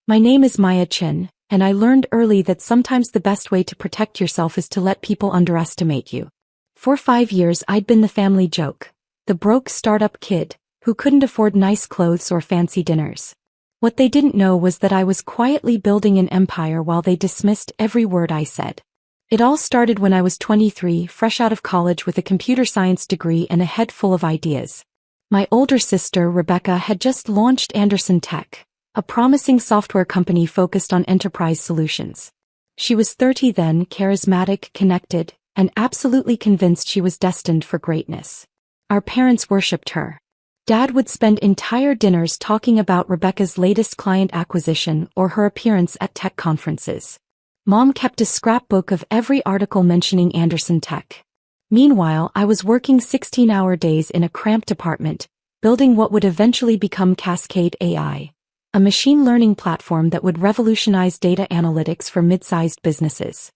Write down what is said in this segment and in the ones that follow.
My name is Maya Chin, and I learned early that sometimes the best way to protect yourself is to let people underestimate you. For 5 years I'd been the family joke, the broke startup kid, who couldn't afford nice clothes or fancy dinners. What they didn't know was that I was quietly building an empire while they dismissed every word I said. It all started when I was 23, fresh out of college with a computer science degree and a head full of ideas. My older sister, Rebecca, had just launched Anderson Tech, a promising software company focused on enterprise solutions. She was 30 then, charismatic, connected, and absolutely convinced she was destined for greatness. Our parents worshipped her. Dad would spend entire dinners talking about Rebecca's latest client acquisition or her appearance at tech conferences. Mom kept a scrapbook of every article mentioning Anderson Tech. Meanwhile, I was working 16-hour days in a cramped apartment, building what would eventually become Cascade AI, a machine learning platform that would revolutionize data analytics for mid-sized businesses.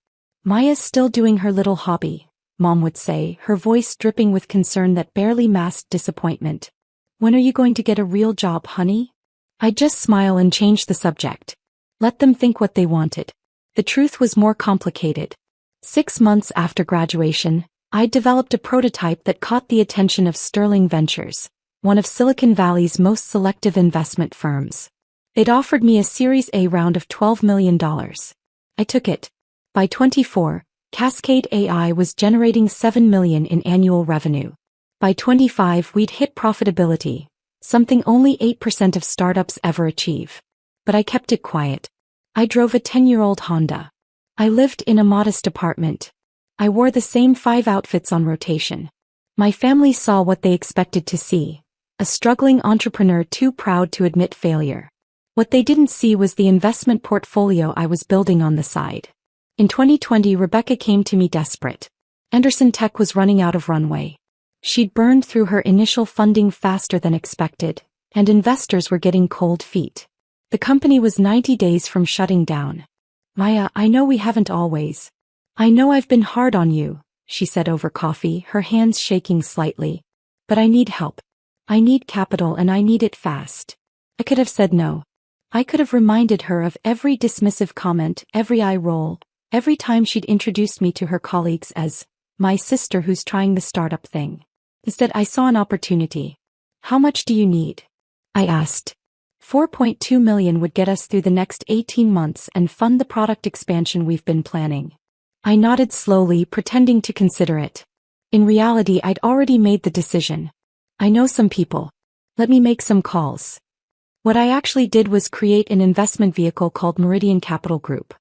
Maya's still doing her little hobby, Mom would say, her voice dripping with concern that barely masked disappointment. When are you going to get a real job, honey? I'd just smile and change the subject. Let them think what they wanted. The truth was more complicated. 6 months after graduation, I'd developed a prototype that caught the attention of Sterling Ventures, one of Silicon Valley's most selective investment firms. They'd offered me a Series A round of $12 million. I took it. By 24, Cascade AI was generating $7 million in annual revenue. By 25, we'd hit profitability, something only 8% of startups ever achieve. But I kept it quiet. I drove a 10-year-old Honda. I lived in a modest apartment. I wore the same 5 outfits on rotation. My family saw what they expected to see, a struggling entrepreneur too proud to admit failure. What they didn't see was the investment portfolio I was building on the side. In 2020, Rebecca came to me desperate. Anderson Tech was running out of runway. She'd burned through her initial funding faster than expected, and investors were getting cold feet. The company was 90 days from shutting down. Maya, I know we haven't always. I know I've been hard on you, she said over coffee, her hands shaking slightly. But I need help. I need capital and I need it fast. I could have said no. I could have reminded her of every dismissive comment, every eye roll, every time she'd introduced me to her colleagues as my sister who's trying the startup thing. Instead, I saw an opportunity. How much do you need? I asked. $4.2 million would get us through the next 18 months and fund the product expansion we've been planning. I nodded slowly, pretending to consider it. In reality, I'd already made the decision. I know some people. Let me make some calls. What I actually did was create an investment vehicle called Meridian Capital Group.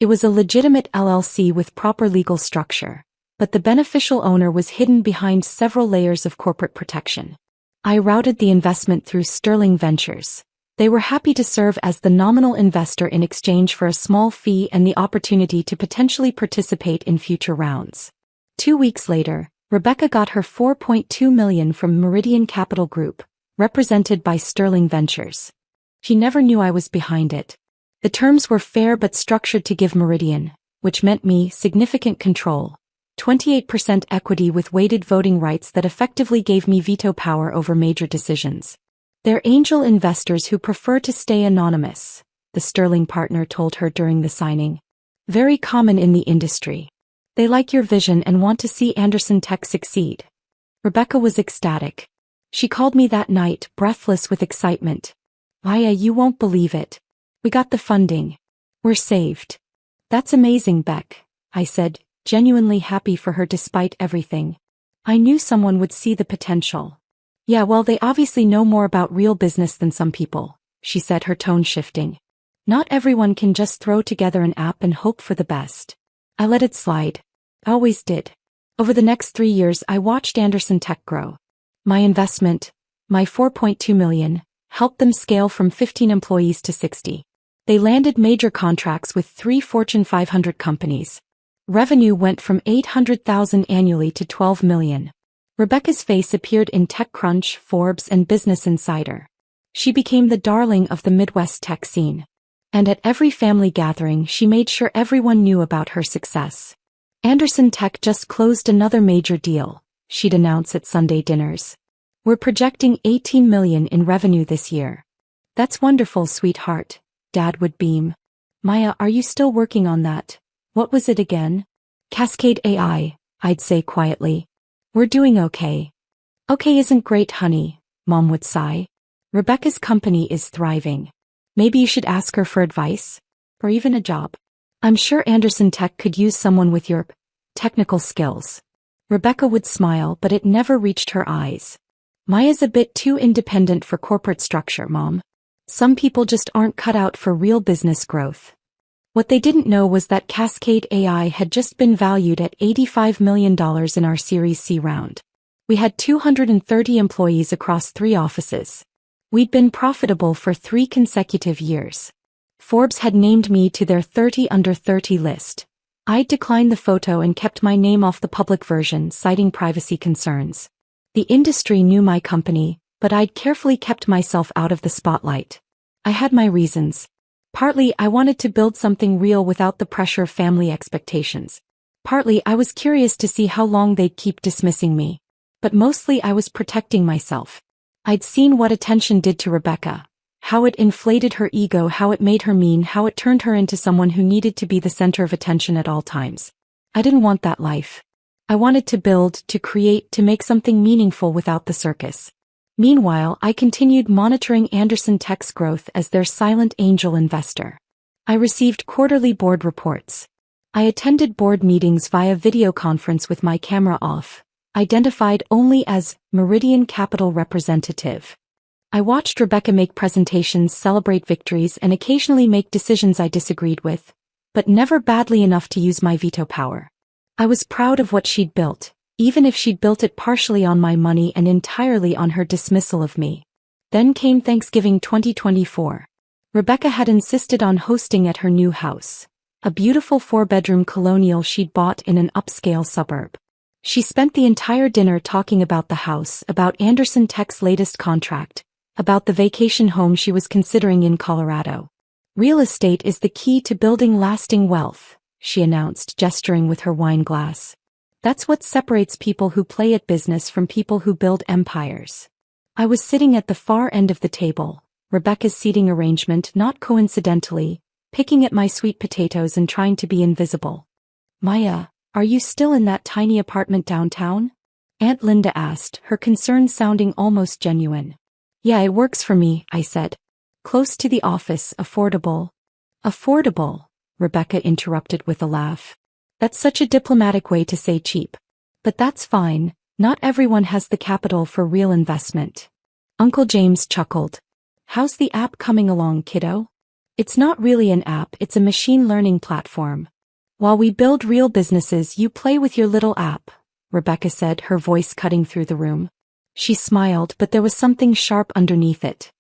It was a legitimate LLC with proper legal structure, but the beneficial owner was hidden behind several layers of corporate protection. I routed the investment through Sterling Ventures. They were happy to serve as the nominal investor in exchange for a small fee and the opportunity to potentially participate in future rounds. 2 weeks later, Rebecca got her $4.2 million from Meridian Capital Group, represented by Sterling Ventures. She never knew I was behind it. The terms were fair but structured to give Meridian, which meant me, significant control. 28% equity with weighted voting rights that effectively gave me veto power over major decisions. They're angel investors who prefer to stay anonymous, the Sterling partner told her during the signing. Very common in the industry. They like your vision and want to see Anderson Tech succeed. Rebecca was ecstatic. She called me that night, breathless with excitement. Maya, you won't believe it. We got the funding. We're saved. That's amazing, Beck, I said, genuinely happy for her despite everything. I knew someone would see the potential. Yeah, well, they obviously know more about real business than some people, she said, her tone shifting. Not everyone can just throw together an app and hope for the best. I let it slide. I always did. Over the next 3 years, I watched Anderson Tech grow. My investment, my $4.2 million, helped them scale from 15 employees to 60. They landed major contracts with 3 Fortune 500 companies. Revenue went from $800,000 annually to $12 million. Rebecca's face appeared in TechCrunch, Forbes, and Business Insider. She became the darling of the Midwest tech scene. And at every family gathering, she made sure everyone knew about her success. Anderson Tech just closed another major deal, she'd announce at Sunday dinners. We're projecting $18 million in revenue this year. That's wonderful, sweetheart. Dad would beam. Maya, are you still working on that? What was it again? Cascade AI, I'd say quietly. We're doing okay. Okay isn't great, honey, Mom would sigh. Rebecca's company is thriving. Maybe you should ask her for advice? Or even a job. I'm sure Anderson Tech could use someone with your technical skills. Rebecca would smile, but it never reached her eyes. Maya's a bit too independent for corporate structure, Mom. Some people just aren't cut out for real business growth. What they didn't know was that Cascade AI had just been valued at $85 million in our Series C round. We had 230 employees across 3 offices. We'd been profitable for 3 consecutive years. Forbes had named me to their 30 under 30 list. I'd declined the photo and kept my name off the public version, citing privacy concerns. The industry knew my company, but I'd carefully kept myself out of the spotlight. I had my reasons. Partly, I wanted to build something real without the pressure of family expectations. Partly, I was curious to see how long they'd keep dismissing me. But mostly I was protecting myself. I'd seen what attention did to Rebecca. How it inflated her ego, how it made her mean, how it turned her into someone who needed to be the center of attention at all times. I didn't want that life. I wanted to build, to create, to make something meaningful without the circus. Meanwhile, I continued monitoring Anderson Tech's growth as their silent angel investor. I received quarterly board reports. I attended board meetings via video conference with my camera off, identified only as Meridian Capital representative. I watched Rebecca make presentations, celebrate victories, and occasionally make decisions I disagreed with, but never badly enough to use my veto power. I was proud of what she'd built, even if she'd built it partially on my money and entirely on her dismissal of me. Then came Thanksgiving 2024. Rebecca had insisted on hosting at her new house, a beautiful 4-bedroom colonial she'd bought in an upscale suburb. She spent the entire dinner talking about the house, about Anderson Tech's latest contract, about the vacation home she was considering in Colorado. Real estate is the key to building lasting wealth, she announced, gesturing with her wine glass. That's what separates people who play at business from people who build empires. I was sitting at the far end of the table, Rebecca's seating arrangement not coincidentally, picking at my sweet potatoes and trying to be invisible. Maya, are you still in that tiny apartment downtown? Aunt Linda asked, her concern sounding almost genuine. Yeah, it works for me, I said. Close to the office, affordable. Affordable, Rebecca interrupted with a laugh. That's such a diplomatic way to say cheap. But that's fine, not everyone has the capital for real investment. Uncle James chuckled. How's the app coming along, kiddo? It's not really an app, it's a machine learning platform. While we build real businesses, you play with your little app, Rebecca said, her voice cutting through the room. She smiled, but there was something sharp underneath it.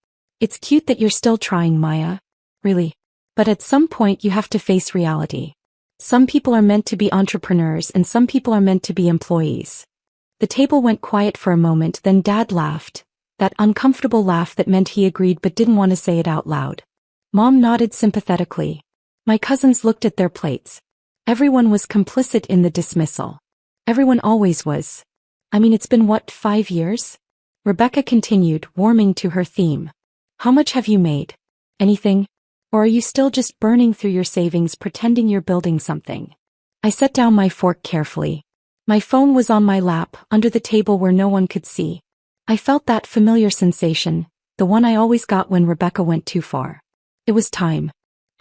It's cute that you're still trying, Maya. Really. But at some point you have to face reality. Some people are meant to be entrepreneurs and some people are meant to be employees. The table went quiet for a moment, then Dad laughed. That uncomfortable laugh that meant he agreed but didn't want to say it out loud. Mom nodded sympathetically. My cousins looked at their plates. Everyone was complicit in the dismissal. Everyone always was. I mean, it's been 5 years? Rebecca continued, warming to her theme. How much have you made? Anything? Or are you still just burning through your savings pretending you're building something? I set down my fork carefully. My phone was on my lap, under the table where no one could see. I felt that familiar sensation, the one I always got when Rebecca went too far. It was time.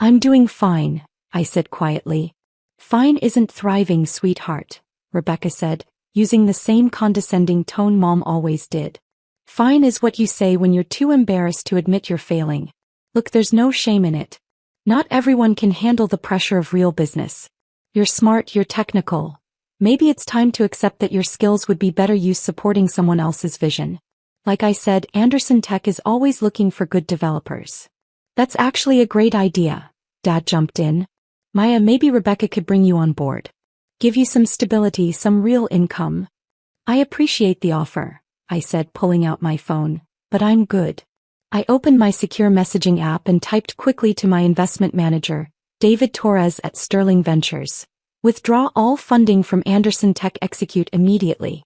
I'm doing fine, I said quietly. Fine isn't thriving, sweetheart, Rebecca said, using the same condescending tone Mom always did. Fine is what you say when you're too embarrassed to admit you're failing. Look, there's no shame in it. Not everyone can handle the pressure of real business. You're smart, you're technical. Maybe it's time to accept that your skills would be better used supporting someone else's vision. Like I said, Anderson Tech is always looking for good developers. That's actually a great idea, Dad jumped in. Maya, maybe Rebecca could bring you on board. Give you some stability, some real income. I appreciate the offer, I said, pulling out my phone, but I'm good. I opened my secure messaging app and typed quickly to my investment manager, David Torres at Sterling Ventures. Withdraw all funding from Anderson Tech, execute immediately.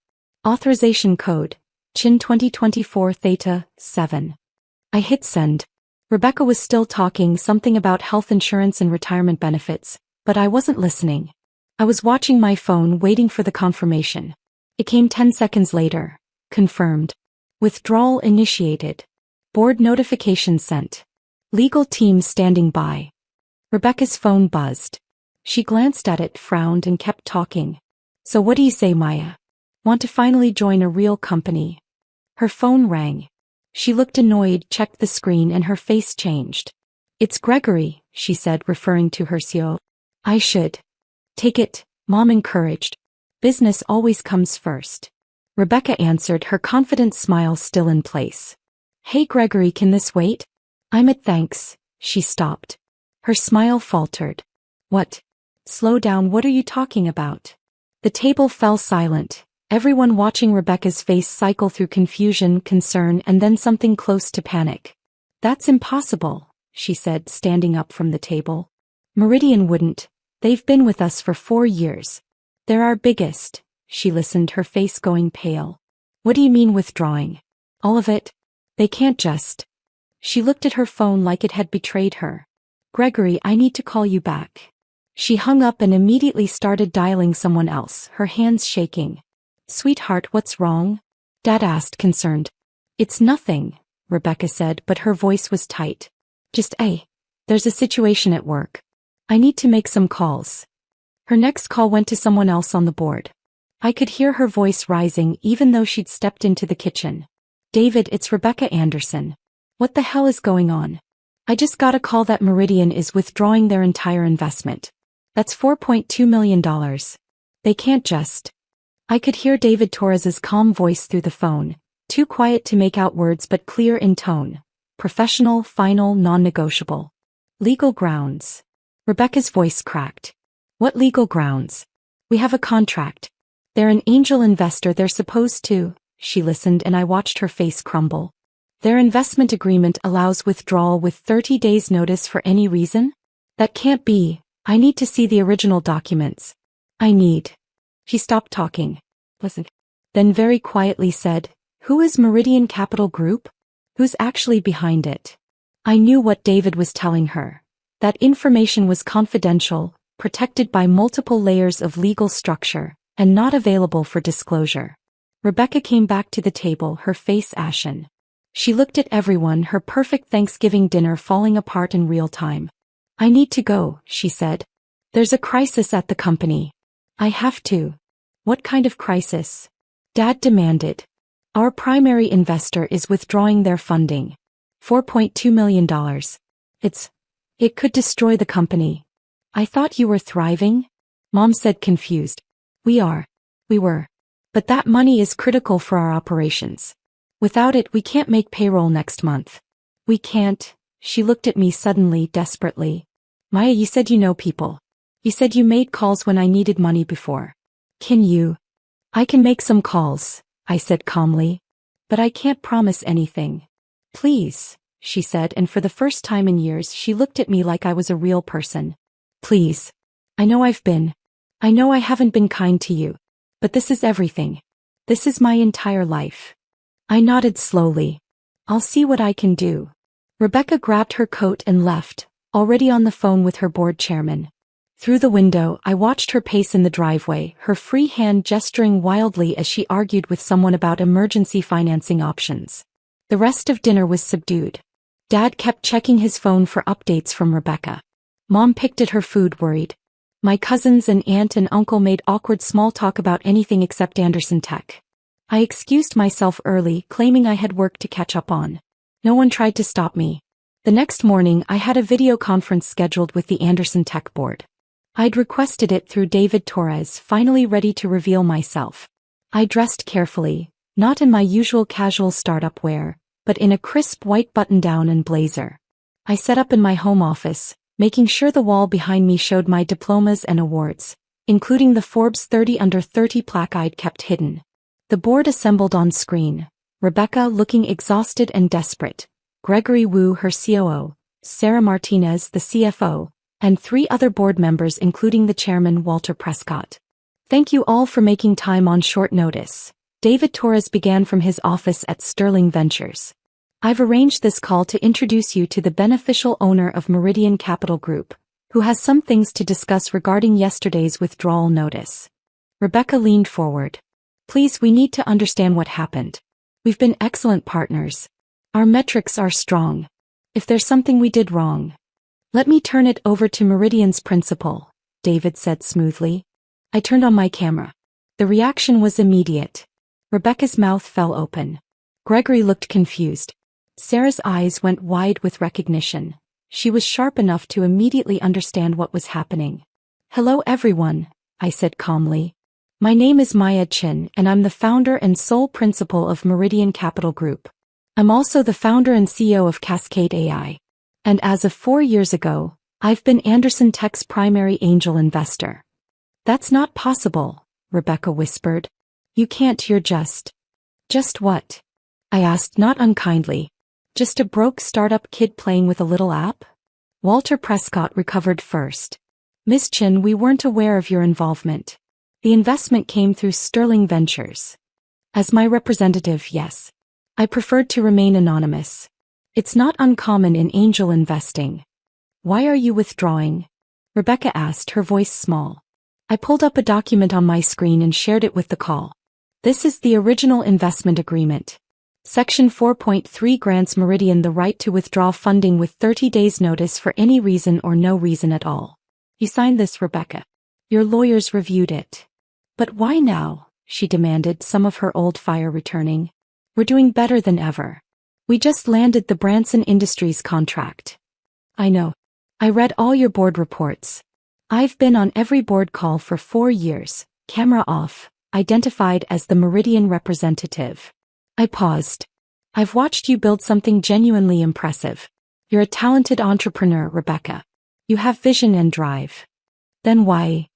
Authorization code, CHIN 2024 Theta 7. I hit send. Rebecca was still talking something about health insurance and retirement benefits, but I wasn't listening. I was watching my phone waiting for the confirmation. It came 10 seconds later. Confirmed. Withdrawal initiated. Board notification sent. Legal team standing by. Rebecca's phone buzzed. She glanced at it, frowned, and kept talking. So what do you say, Maya? Want to finally join a real company? Her phone rang. She looked annoyed, checked the screen, and her face changed. It's Gregory, she said, referring to her CEO. I should take it, Mom encouraged. Business always comes first. Rebecca answered, her confident smile still in place. Hey Gregory, can this wait? I'm at thanks. She stopped. Her smile faltered. What? Slow down, what are you talking about? The table fell silent, everyone watching Rebecca's face cycle through confusion, concern, and then something close to panic. That's impossible, she said, standing up from the table. Meridian wouldn't. They've been with us for 4 years. They're our biggest. She listened, her face going pale. What do you mean withdrawing? All of it? They can't just. She looked at her phone like it had betrayed her. Gregory, I need to call you back. She hung up and immediately started dialing someone else, her hands shaking. Sweetheart, what's wrong? Dad asked, concerned. It's nothing, Rebecca said, but her voice was tight. Just, there's a situation at work. I need to make some calls. Her next call went to someone else on the board. I could hear her voice rising even though she'd stepped into the kitchen. David, it's Rebecca Anderson. What the hell is going on? I just got a call that Meridian is withdrawing their entire investment. That's $4.2 million. They can't just. I could hear David Torres's calm voice through the phone, too quiet to make out words but clear in tone. Professional, final, non-negotiable. Legal grounds. Rebecca's voice cracked. What legal grounds? We have a contract. They're an angel investor, they're supposed to. She listened and I watched her face crumble. Their investment agreement allows withdrawal with 30 days notice for any reason? That can't be. I need to see the original documents. She stopped talking. Listen. Then very quietly said, who is Meridian Capital Group? Who's actually behind it? I knew what David was telling her. That information was confidential, protected by multiple layers of legal structure, and not available for disclosure. Rebecca came back to the table, her face ashen. She looked at everyone, her perfect Thanksgiving dinner falling apart in real time. I need to go, she said. There's a crisis at the company. I have to. What kind of crisis? Dad demanded. Our primary investor is withdrawing their funding. $4.2 million. It could destroy the company. I thought you were thriving? Mom said, confused. We were. But that money is critical for our operations. Without it, we can't make payroll next month. We can't. She looked at me suddenly, desperately. Maya, you said you know people. You said you made calls when I needed money before. Can you? I can make some calls, I said calmly. But I can't promise anything. Please, she said, and for the first time in years she looked at me like I was a real person. Please. I know I haven't been kind to you. But this is everything. This is my entire life. I nodded slowly. I'll see what I can do. Rebecca grabbed her coat and left, already on the phone with her board chairman. Through the window, I watched her pace in the driveway, her free hand gesturing wildly as she argued with someone about emergency financing options. The rest of dinner was subdued. Dad kept checking his phone for updates from Rebecca. Mom picked at her food, worried. My cousins and aunt and uncle made awkward small talk about anything except Anderson Tech. I excused myself early, claiming I had work to catch up on. No one tried to stop me. The next morning I had a video conference scheduled with the Anderson Tech board. I'd requested it through David Torres, finally ready to reveal myself. I dressed carefully, not in my usual casual startup wear, but in a crisp white button-down and blazer. I set up in my home office, making sure the wall behind me showed my diplomas and awards, including the Forbes 30 Under 30 plaque I'd kept hidden. The board assembled on screen, Rebecca looking exhausted and desperate, Gregory Wu, her COO, Sarah Martinez, the CFO, and 3 other board members including the chairman, Walter Prescott. Thank you all for making time on short notice. David Torres began from his office at Sterling Ventures. I've arranged this call to introduce you to the beneficial owner of Meridian Capital Group, who has some things to discuss regarding yesterday's withdrawal notice. Rebecca leaned forward. Please, we need to understand what happened. We've been excellent partners. Our metrics are strong. If there's something we did wrong, let me turn it over to Meridian's principal, David said smoothly. I turned on my camera. The reaction was immediate. Rebecca's mouth fell open. Gregory looked confused. Sarah's eyes went wide with recognition. She was sharp enough to immediately understand what was happening. Hello everyone, I said calmly. My name is Maya Chin and I'm the founder and sole principal of Meridian Capital Group. I'm also the founder and CEO of Cascade AI. And as of 4 years ago, I've been Anderson Tech's primary angel investor. That's not possible, Rebecca whispered. You can't, you're just. Just what? I asked not unkindly. Just a broke startup kid playing with a little app? Walter Prescott recovered first. Miss Chin, we weren't aware of your involvement. The investment came through Sterling Ventures. As my representative, yes. I preferred to remain anonymous. It's not uncommon in angel investing. Why are you withdrawing? Rebecca asked, her voice small. I pulled up a document on my screen and shared it with the call. This is the original investment agreement. Section 4.3 grants Meridian the right to withdraw funding with 30 days notice for any reason or no reason at all. You signed this, Rebecca. Your lawyers reviewed it. But why now? She demanded, some of her old fire returning. We're doing better than ever. We just landed the Branson Industries contract. I know. I read all your board reports. I've been on every board call for 4 years, camera off, identified as the Meridian representative. I paused. I've watched you build something genuinely impressive. You're a talented entrepreneur, Rebecca. You have vision and drive. Then why?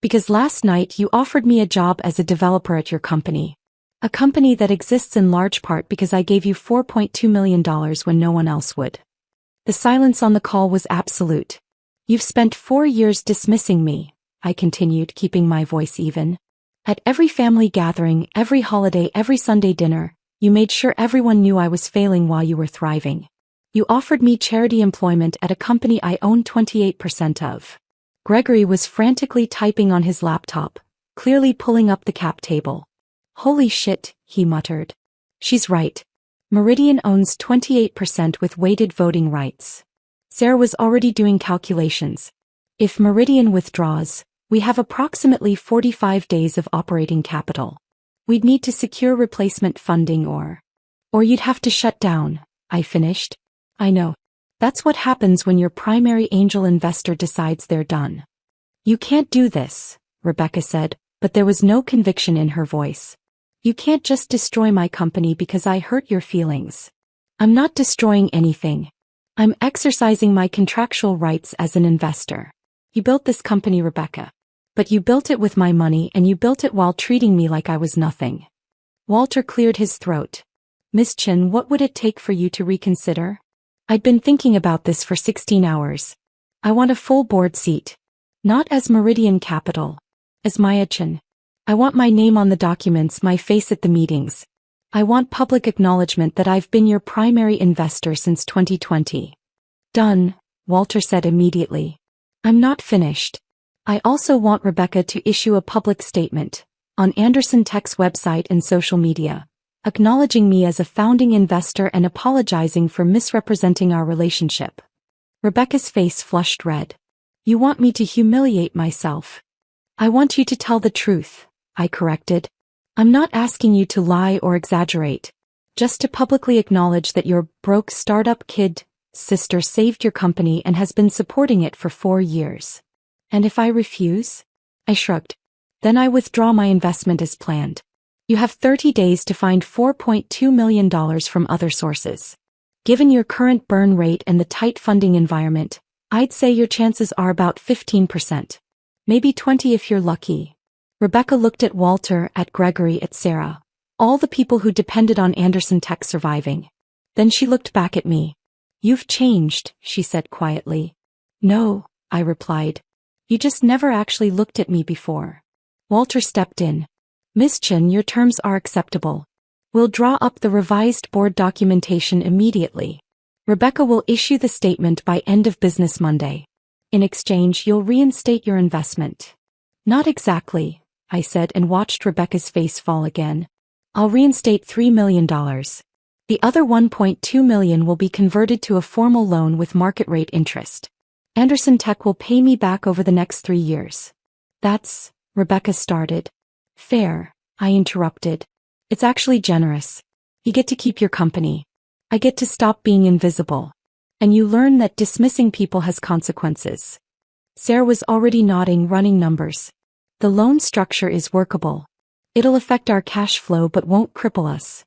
Because last night you offered me a job as a developer at your company. A company that exists in large part because I gave you $4.2 million when no one else would. The silence on the call was absolute. You've spent 4 years dismissing me, I continued, keeping my voice even. At every family gathering, every holiday, every Sunday dinner, you made sure everyone knew I was failing while you were thriving. You offered me charity employment at a company I own 28% of. Gregory was frantically typing on his laptop, clearly pulling up the cap table. Holy shit, he muttered. She's right. Meridian owns 28% with weighted voting rights. Sarah was already doing calculations. If Meridian withdraws, we have approximately 45 days of operating capital. We'd need to secure replacement funding or you'd have to shut down, I finished. I know. That's what happens when your primary angel investor decides they're done. You can't do this, Rebecca said, but there was no conviction in her voice. You can't just destroy my company because I hurt your feelings. I'm not destroying anything. I'm exercising my contractual rights as an investor. You built this company, Rebecca. But you built it with my money and you built it while treating me like I was nothing. Walter cleared his throat. Miss Chin, what would it take for you to reconsider? I'd been thinking about this for 16 hours. I want a full board seat. Not as Meridian Capital. As Maya Chin. I want my name on the documents, my face at the meetings. I want public acknowledgement that I've been your primary investor since 2020. Done, Walter said immediately. I'm not finished. I also want Rebecca to issue a public statement on Anderson Tech's website and social media, acknowledging me as a founding investor and apologizing for misrepresenting our relationship. Rebecca's face flushed red. You want me to humiliate myself? I want you to tell the truth, I corrected. I'm not asking you to lie or exaggerate, just to publicly acknowledge that your broke startup kid sister saved your company and has been supporting it for 4 years. And if I refuse? I shrugged. Then I withdraw my investment as planned. You have 30 days to find $4.2 million from other sources. Given your current burn rate and the tight funding environment, I'd say your chances are about 15%. Maybe 20 if you're lucky. Rebecca looked at Walter, at Gregory, at Sarah. All the people who depended on Anderson Tech surviving. Then she looked back at me. You've changed, she said quietly. No, I replied. You just never actually looked at me before. Walter stepped in. Miss Chin, your terms are acceptable. We'll draw up the revised board documentation immediately. Rebecca will issue the statement by end of business Monday. In exchange, you'll reinstate your investment. Not exactly, I said and watched Rebecca's face fall again. I'll reinstate $3 million. The other $1.2 million will be converted to a formal loan with market rate interest. Anderson Tech will pay me back over the next 3 years. That's, Rebecca started. Fair, I interrupted. It's actually generous. You get to keep your company. I get to stop being invisible. And you learn that dismissing people has consequences. Sarah was already nodding, running numbers. The loan structure is workable. It'll affect our cash flow but won't cripple us.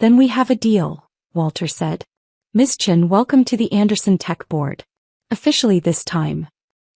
Then we have a deal, Walter said. Ms. Chen, welcome to the Anderson Tech board. Officially this time.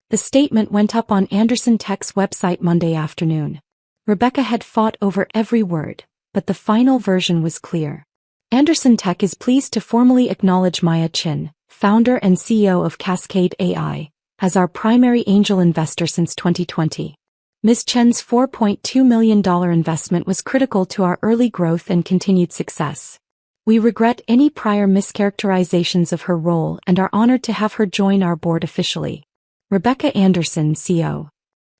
The statement went up on Anderson Tech's website Monday afternoon. Rebecca had fought over every word, but the final version was clear. Anderson Tech is pleased to formally acknowledge Maya Chen, founder and CEO of Cascade AI, as our primary angel investor since 2020. Ms. Chen's $4.2 million investment was critical to our early growth and continued success. We regret any prior mischaracterizations of her role and are honored to have her join our board officially. Rebecca Anderson, CEO.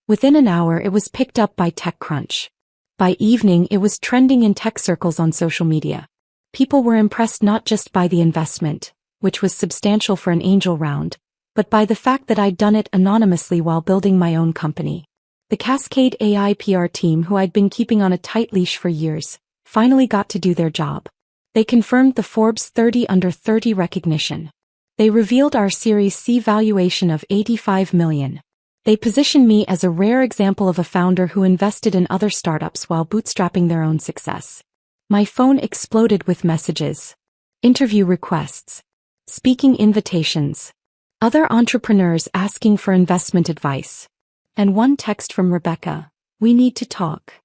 Within an hour it was picked up by TechCrunch. By evening it was trending in tech circles on social media. People were impressed not just by the investment, which was substantial for an angel round, but by the fact that I'd done it anonymously while building my own company. The Cascade AI PR team, who I'd been keeping on a tight leash for years, finally got to do their job. They confirmed the Forbes 30 Under 30 recognition. They revealed our Series C valuation of $85 million. They positioned me as a rare example of a founder who invested in other startups while bootstrapping their own success. My phone exploded with messages. Interview requests. Speaking invitations. Other entrepreneurs asking for investment advice. And one text from Rebecca. We need to talk.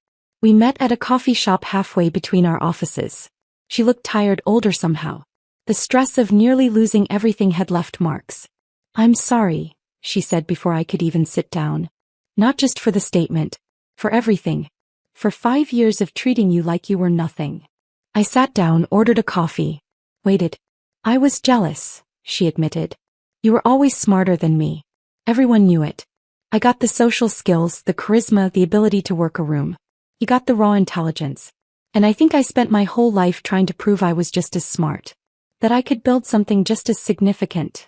We met at a coffee shop halfway between our offices. She looked tired, older somehow. The stress of nearly losing everything had left marks. I'm sorry, she said before I could even sit down. Not just for the statement. For everything. For 5 years of treating you like you were nothing. I sat down, ordered a coffee. Waited. I was jealous, she admitted. You were always smarter than me. Everyone knew it. I got the social skills, the charisma, the ability to work a room. You got the raw intelligence. And I think I spent my whole life trying to prove I was just as smart. That I could build something just as significant.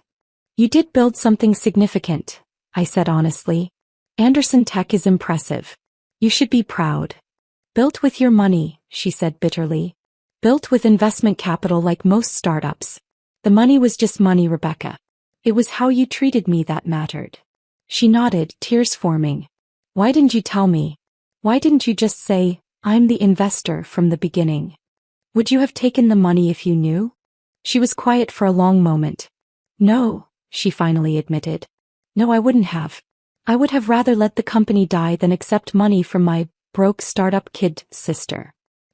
You did build something significant, I said honestly. Anderson Tech is impressive. You should be proud. Built with your money, she said bitterly. Built with investment capital like most startups. The money was just money, Rebecca. It was how you treated me that mattered. She nodded, tears forming. Why didn't you tell me? Why didn't you just say, I'm the investor from the beginning? Would you have taken the money if you knew? She was quiet for a long moment. No, she finally admitted. No, I wouldn't have. I would have rather let the company die than accept money from my broke startup kid sister.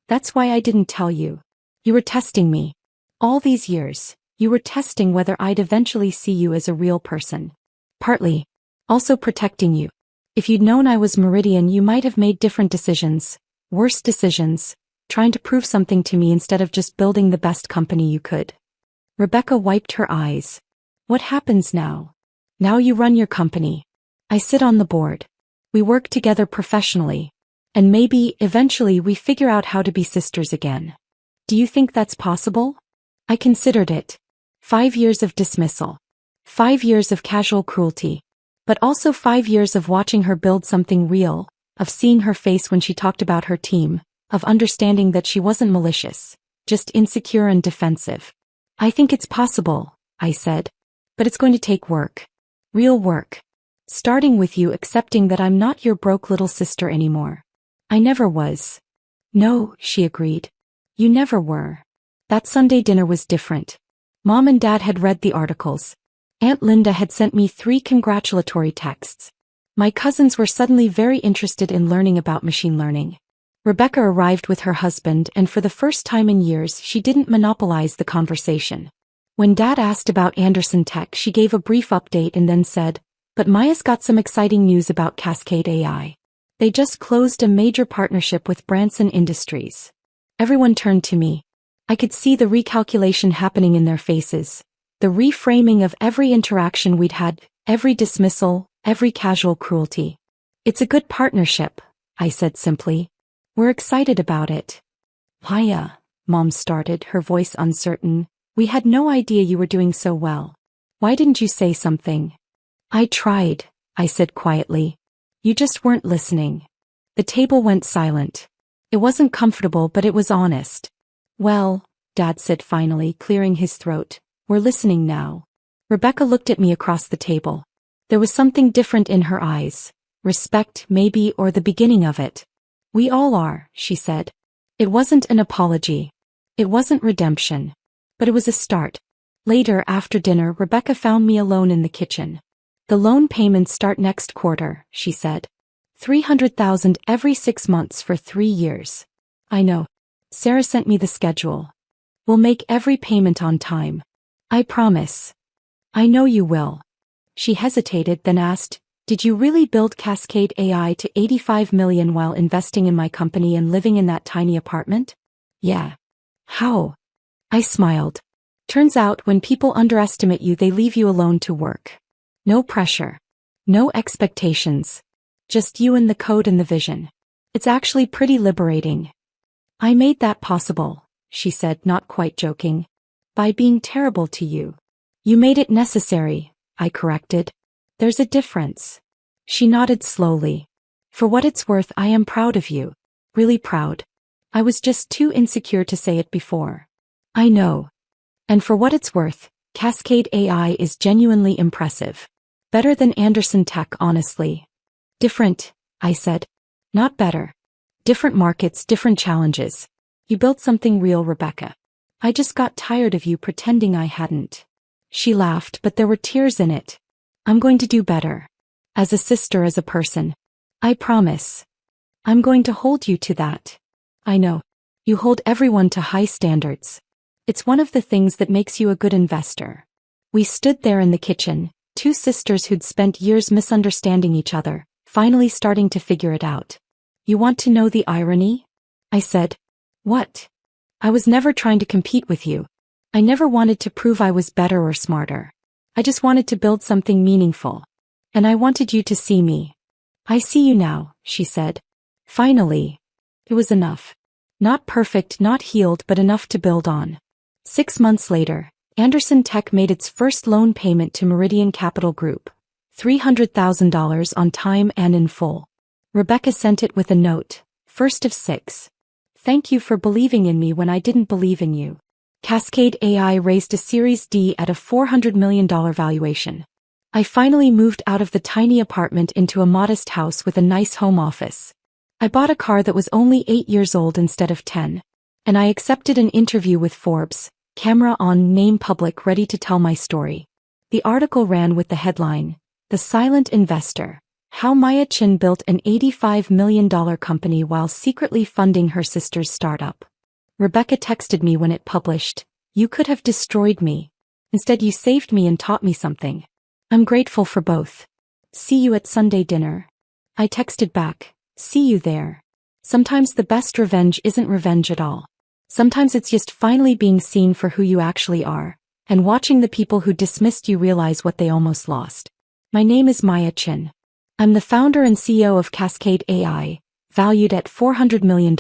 That's why I didn't tell you. You were testing me. All these years, you were testing whether I'd eventually see you as a real person. Partly. Also protecting you. If you'd known I was Meridian, you might have made different decisions, worse decisions, trying to prove something to me instead of just building the best company you could. Rebecca wiped her eyes. What happens now? Now you run your company. I sit on the board. We work together professionally. And maybe, eventually, we figure out how to be sisters again. Do you think that's possible? I considered it. 5 years of dismissal. 5 years of casual cruelty. But also 5 years of watching her build something real, of seeing her face when she talked about her team, of understanding that she wasn't malicious, just insecure and defensive. I think it's possible, I said. But it's going to take work. Real work. Starting with you accepting that I'm not your broke little sister anymore. I never was. No, she agreed. You never were. That Sunday dinner was different. Mom and Dad had read the articles. Aunt Linda had sent me 3 congratulatory texts. My cousins were suddenly very interested in learning about machine learning. Rebecca arrived with her husband, and for the first time in years she didn't monopolize the conversation. When Dad asked about Anderson Tech, she gave a brief update and then said, but Maya's got some exciting news about Cascade AI. They just closed a major partnership with Branson Industries. Everyone turned to me. I could see the recalculation happening in their faces. The reframing of every interaction we'd had, every dismissal, every casual cruelty. It's a good partnership, I said simply. We're excited about it. Maya, Mom started, her voice uncertain. We had no idea you were doing so well. Why didn't you say something? I tried, I said quietly. You just weren't listening. The table went silent. It wasn't comfortable, but it was honest. Well, Dad said finally, clearing his throat, we're listening now. Rebecca looked at me across the table. There was something different in her eyes. Respect, maybe, or the beginning of it. We all are, she said. It wasn't an apology. It wasn't redemption. But it was a start. Later, after dinner, Rebecca found me alone in the kitchen. The loan payments start next quarter, she said. $300,000 every 6 months for 3 years. I know. Sarah sent me the schedule. We'll make every payment on time. I promise. I know you will. She hesitated, then asked, did you really build Cascade AI to $85 million while investing in my company and living in that tiny apartment? Yeah. How? I smiled. Turns out when people underestimate you, they leave you alone to work. No pressure. No expectations. Just you and the code and the vision. It's actually pretty liberating. I made that possible, she said, not quite joking. By being terrible to you. You made it necessary, I corrected. There's a difference. She nodded slowly. For what it's worth, I am proud of you. Really proud. I was just too insecure to say it before. I know. And for what it's worth, Cascade AI is genuinely impressive. Better than Anderson Tech, honestly. Different, I said. Not better. Different markets, different challenges. You built something real, Rebecca. I just got tired of you pretending I hadn't. She laughed, but there were tears in it. I'm going to do better. As a sister, as a person. I promise. I'm going to hold you to that. I know. You hold everyone to high standards. It's one of the things that makes you a good investor. We stood there in the kitchen, two sisters who'd spent years misunderstanding each other, finally starting to figure it out. You want to know the irony? I said. What? I was never trying to compete with you. I never wanted to prove I was better or smarter. I just wanted to build something meaningful. And I wanted you to see me. I see you now, she said. Finally. It was enough. Not perfect, not healed, but enough to build on. 6 months later, Anderson Tech made its first loan payment to Meridian Capital Group. $300,000 on time and in full. Rebecca sent it with a note, first of 6. Thank you for believing in me when I didn't believe in you. Cascade AI raised a Series D at a $400 million valuation. I finally moved out of the tiny apartment into a modest house with a nice home office. I bought a car that was only 8 years old instead of 10. And I accepted an interview with Forbes, camera on, name public, ready to tell my story. The article ran with the headline, The Silent Investor, How Maya Chin Built an $85 million company while secretly funding her sister's startup. Rebecca texted me when it published, you could have destroyed me. Instead you saved me and taught me something. I'm grateful for both. See you at Sunday dinner. I texted back, see you there. Sometimes the best revenge isn't revenge at all. Sometimes it's just finally being seen for who you actually are, and watching the people who dismissed you realize what they almost lost. My name is Maya Chin. I'm the founder and CEO of Cascade AI, valued at $400 million.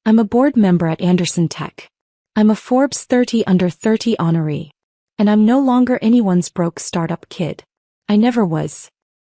I'm a board member at Anderson Tech. I'm a Forbes 30 Under 30 honoree. And I'm no longer anyone's broke startup kid. I never was.